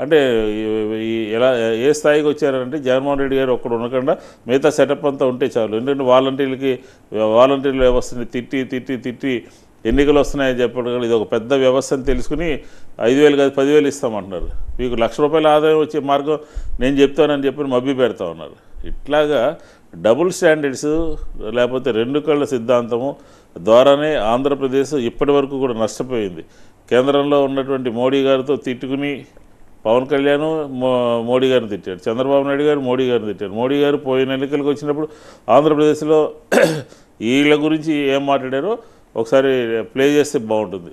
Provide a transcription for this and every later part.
అంటే ఎలా ఏ స్థాయికి వచ్చారంటే జగన్మోహన్ రెడ్డి గారు ఒక్కడు ఉండకుండా మిగతా సెటప్ అంతా ఉంటే చాలు. ఎందుకంటే వాలంటీర్ల వ్యవస్థని తిట్టి ఎన్నికలు వస్తున్నాయని చెప్పడం ఇది ఒక పెద్ద వ్యవస్థ అని తెలుసుకుని 5,000 కాదు 10,000 ఇస్తామంటున్నారు. మీకు ₹1,00,000 ఆదాయం వచ్చే మార్గం నేను చెప్తానని చెప్పి మభ్య పెడతా ఉన్నారు. ఇట్లాగా డబుల్ స్టాండర్డ్స్ లేకపోతే రెండు కళ్ళ సిద్ధాంతము ద్వారానే ఆంధ్రప్రదేశ్ ఇప్పటి వరకు కూడా నష్టపోయింది. కేంద్రంలో ఉన్నటువంటి మోడీ గారితో తిట్టుకుని పవన్ కళ్యాణ్ మోడీ గారిని తిట్టాడు, చంద్రబాబు నాయుడు గారు మోడీ గారిని తిట్టాడు. మోడీ గారు పోయిన ఎన్నికలకు వచ్చినప్పుడు ఆంధ్రప్రదేశ్లో వీళ్ళ గురించి ఏం మాట్లాడారో ఒకసారి ప్లే చేస్తే బాగుంటుంది.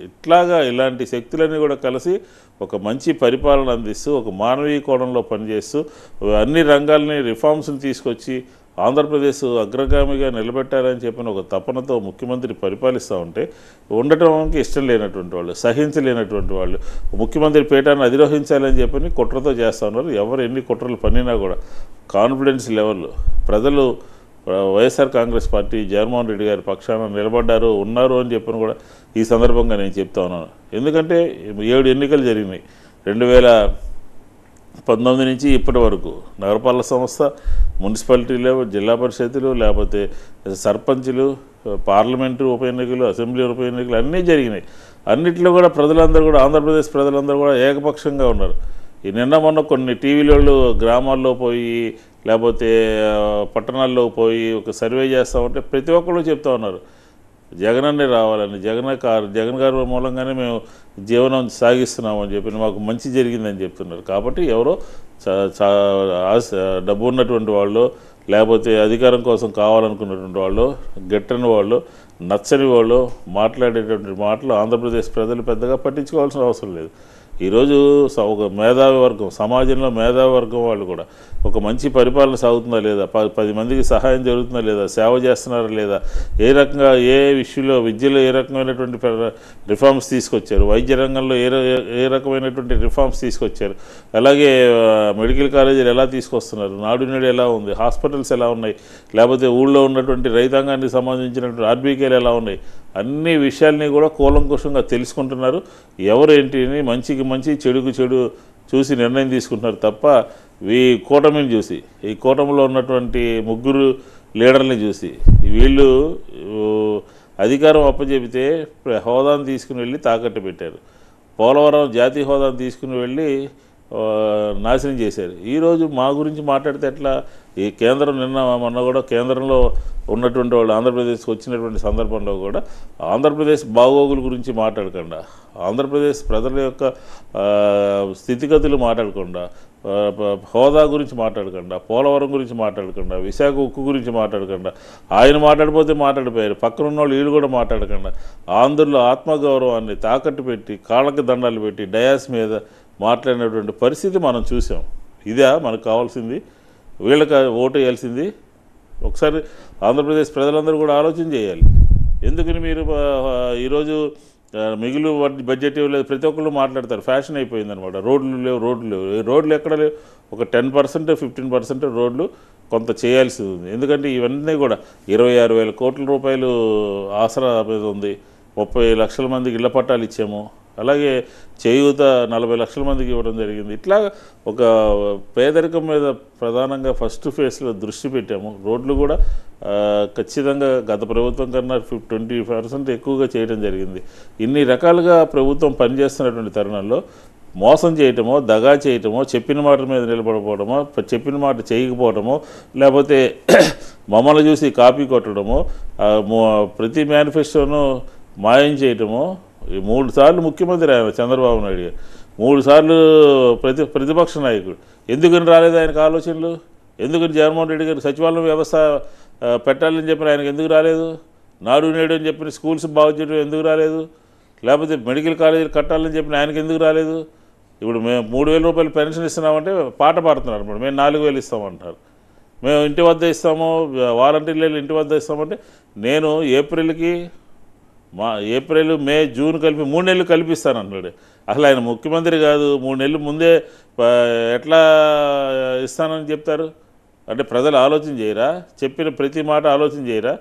ఇలాంటి శక్తులన్నీ కూడా కలిసి ఒక మంచి పరిపాలన అందిస్తూ ఒక మానవీయ కోణంలో పనిచేస్తూ అన్ని రంగాల్ని రిఫార్మ్స్ని తీసుకొచ్చి ఆంధ్రప్రదేశ్ అగ్రగామిగా నిలబెట్టాలని చెప్పిన ఒక తపనతో ముఖ్యమంత్రి పరిపాలిస్తూ ఉంటే ఉండటానికి ఇష్టం లేనటువంటి వాళ్ళు, సహించలేనటువంటి వాళ్ళు ముఖ్యమంత్రి పీఠాన్ని అధిరోహించాలని చెప్పని కుట్రతో చేస్తూ ఉన్నారు. ఎవరు ఎన్ని కుట్రలు పన్నినా కూడా కాన్ఫిడెన్స్ లెవెల్ ప్రజలు వైఎస్ఆర్ కాంగ్రెస్ పార్టీ జగన్మోహన్ రెడ్డి గారి పక్షాన ఉన్నారు అని చెప్పని కూడా ఈ సందర్భంగా నేను చెప్తా ఉన్నాను. ఎందుకంటే 7 ఎన్నికలు జరిగినాయి 2019 నుంచి ఇప్పటి వరకు. నగరపాలక సంస్థ, మున్సిపాలిటీలు, జిల్లా పరిషత్తులు, లేకపోతే సర్పంచులు, పార్లమెంటు ఉప ఎన్నికలు, అసెంబ్లీ ఉప ఎన్నికలు అన్నీ జరిగినాయి. అన్నింటిలో కూడా ప్రజలందరూ కూడా ఆంధ్రప్రదేశ్ ప్రజలందరూ కూడా ఏకపక్షంగా ఉన్నారు. ఈ నిన్న మొన్న కొన్ని టీవీలలో గ్రామాల్లో పోయి లేకపోతే పట్టణాల్లో పోయి ఒక సర్వే చేస్తూ ఉంటే ప్రతి ఒక్కళ్ళు చెప్తా ఉన్నారు జగనన్నే రావాలని, జగన్ గారి మూలంగానే మేము జీవనం సాగిస్తున్నామని చెప్పి మాకు మంచి జరిగిందని చెప్తున్నారు. కాబట్టి ఎవరో డబ్బు ఉన్నటువంటి వాళ్ళు లేకపోతే అధికారం కోసం కావాలనుకున్నటువంటి వాళ్ళు, గెట్టని వాళ్ళు, నచ్చని వాళ్ళు మాట్లాడేటువంటి మాటలు ఆంధ్రప్రదేశ్ ప్రజలు పెద్దగా పట్టించుకోవాల్సిన అవసరం లేదు. ఈరోజు ఒక మేధావి వర్గం, సమాజంలో మేధావి వర్గం వాళ్ళు కూడా ఒక మంచి పరిపాలన సాగుతుందా లేదా, 10 మందికి సహాయం జరుగుతుందా లేదా, సేవ చేస్తున్నారా లేదా, ఏ రకంగా ఏ విషయంలో విద్యలో ఏ రకమైనటువంటి రిఫార్మ్స్ తీసుకొచ్చారు, వైద్య రంగంలో ఏ రకమైనటువంటి రిఫార్మ్స్ తీసుకొచ్చారు, అలాగే మెడికల్ కాలేజీలు ఎలా తీసుకొస్తున్నారు, నాడు నేడు ఎలా ఉంది, హాస్పిటల్స్ ఎలా ఉన్నాయి, లేకపోతే ఊళ్ళో ఉన్నటువంటి రైతాంగానికి సంబంధించినటువంటి ఆర్బీకేలు ఎలా ఉన్నాయి, అన్ని విషయాల్ని కూడా కూలంకుషంగా తెలుసుకుంటున్నారు. ఎవరేంటి మంచికి మంచి చెడుకు చెడు చూసి నిర్ణయం తీసుకుంటున్నారు తప్ప ఈ కూటమిని చూసి, ఈ కూటమిలో ఉన్నటువంటి ముగ్గురు లీడర్ని చూసి వీళ్ళు అధికారం అప్పచెబితే హోదాను తీసుకుని వెళ్ళి తాకట్టు పెట్టారు. పోలవరం జాతీయ హోదాను తీసుకుని వెళ్ళి నాశనం చేశారు. ఈరోజు మా గురించి మాట్లాడితే ఎట్లా? ఈ కేంద్రం మొన్న కూడా కేంద్రంలో ఉన్నటువంటి వాళ్ళు ఆంధ్రప్రదేశ్కి వచ్చినటువంటి సందర్భంలో కూడా ఆంధ్రప్రదేశ్ బాగోగుల గురించి మాట్లాడకుండా, ఆంధ్రప్రదేశ్ ప్రజల యొక్క స్థితిగతులు మాట్లాడకుండా, హోదా గురించి మాట్లాడకుండా, పోలవరం గురించి మాట్లాడకుండా, విశాఖ ఉక్కు గురించి మాట్లాడకుండా, ఆయన మాట్లాడిపోతే మాట్లాడిపోయారు, పక్కన ఉన్న వాళ్ళు వీళ్ళు కూడా మాట్లాడకుండా ఆంధ్రుల ఆత్మగౌరవాన్ని తాకట్టు పెట్టి కాళ్ళకి దండాలు పెట్టి డయాస్ మీద మాట్లాడినటువంటి పరిస్థితి మనం చూసాం. ఇదే మనకు కావాల్సింది? వీళ్ళకి ఓటు వేయాల్సింది? ఒకసారి ఆంధ్రప్రదేశ్ ప్రజలందరూ కూడా ఆలోచన చేయాలి. ఎందుకని మీరు ఈరోజు మిగులు బడ్జెట్ ఇవ్వలేదు, ప్రతి ఒక్కళ్ళు మాట్లాడతారు, ఫ్యాషన్ అయిపోయిందనమాట. రోడ్లు లేవు, రోడ్లు ఎక్కడ లేవు. ఒక 10% 15% రోడ్లు కొంత చేయాల్సి ఉంది. ఎందుకంటే ఇవన్నీ కూడా 26,000 కోట్ల రూపాయలు ఆసరా మీద ఉంది, 30 లక్షల మందికి ఇళ్ల పట్టాలు ఇచ్చాము, అలాగే చేయూత 40 లక్షల మందికి ఇవ్వడం జరిగింది. ఇట్లా ఒక పేదరికం మీద ప్రధానంగా ఫస్ట్ ఫేజ్లో దృష్టి పెట్టాము. రోడ్లు కూడా ఖచ్చితంగా గత ప్రభుత్వం కన్నా 20% ఎక్కువగా చేయడం జరిగింది. ఇన్ని రకాలుగా ప్రభుత్వం పనిచేస్తున్నటువంటి తరుణంలో మోసం చేయటమో, దగా చేయటమో, చెప్పిన మాట మీద నిలబడిపోవడమో, చెప్పిన మాట చేయకపోవడమో, లేకపోతే మమ్మల్ని చూసి కాపీ కొట్టడమో, ప్రతి మేనిఫెస్టోను మాయం చేయటమో. 3 సార్లు ముఖ్యమంత్రి ఆయన చంద్రబాబు నాయుడు గారు, 3 సార్లు ప్రతిపక్ష నాయకుడు. ఎందుకని రాలేదు ఆయనకు ఆలోచనలు? ఎందుకని జగన్మోహన్ రెడ్డి గారు సచివాలయం వ్యవస్థ పెట్టాలని చెప్పిన ఆయనకు ఎందుకు రాలేదు? నాడు నేడు అని చెప్పిన స్కూల్స్ బాగు చేయడం ఎందుకు రాలేదు? లేకపోతే మెడికల్ కాలేజీలు కట్టాలని చెప్పిన ఆయనకు ఎందుకు రాలేదు? ఇప్పుడు మేము 3,000 రూపాయలు పెన్షన్ ఇస్తున్నామంటే పాట పాడుతున్నారు అన్నమాట. మేము 4,000 ఇస్తామంటారు, మేము ఇంటి వద్ద ఇస్తాము, వాలంటీర్లు ఇంటి వద్ద ఇస్తామంటే నేను ఏప్రిల్ మే జూన్ కలిపి 3 నెలలు కల్పిస్తాను అన్నాడు. అసలు ఆయన ముఖ్యమంత్రి కాదు, 3 నెలలు ముందే ఎట్లా ఇస్తానని చెప్తారు? అంటే ప్రజలు ఆలోచన చేయరా? చెప్పిన ప్రతి మాట ఆలోచన చేయరా?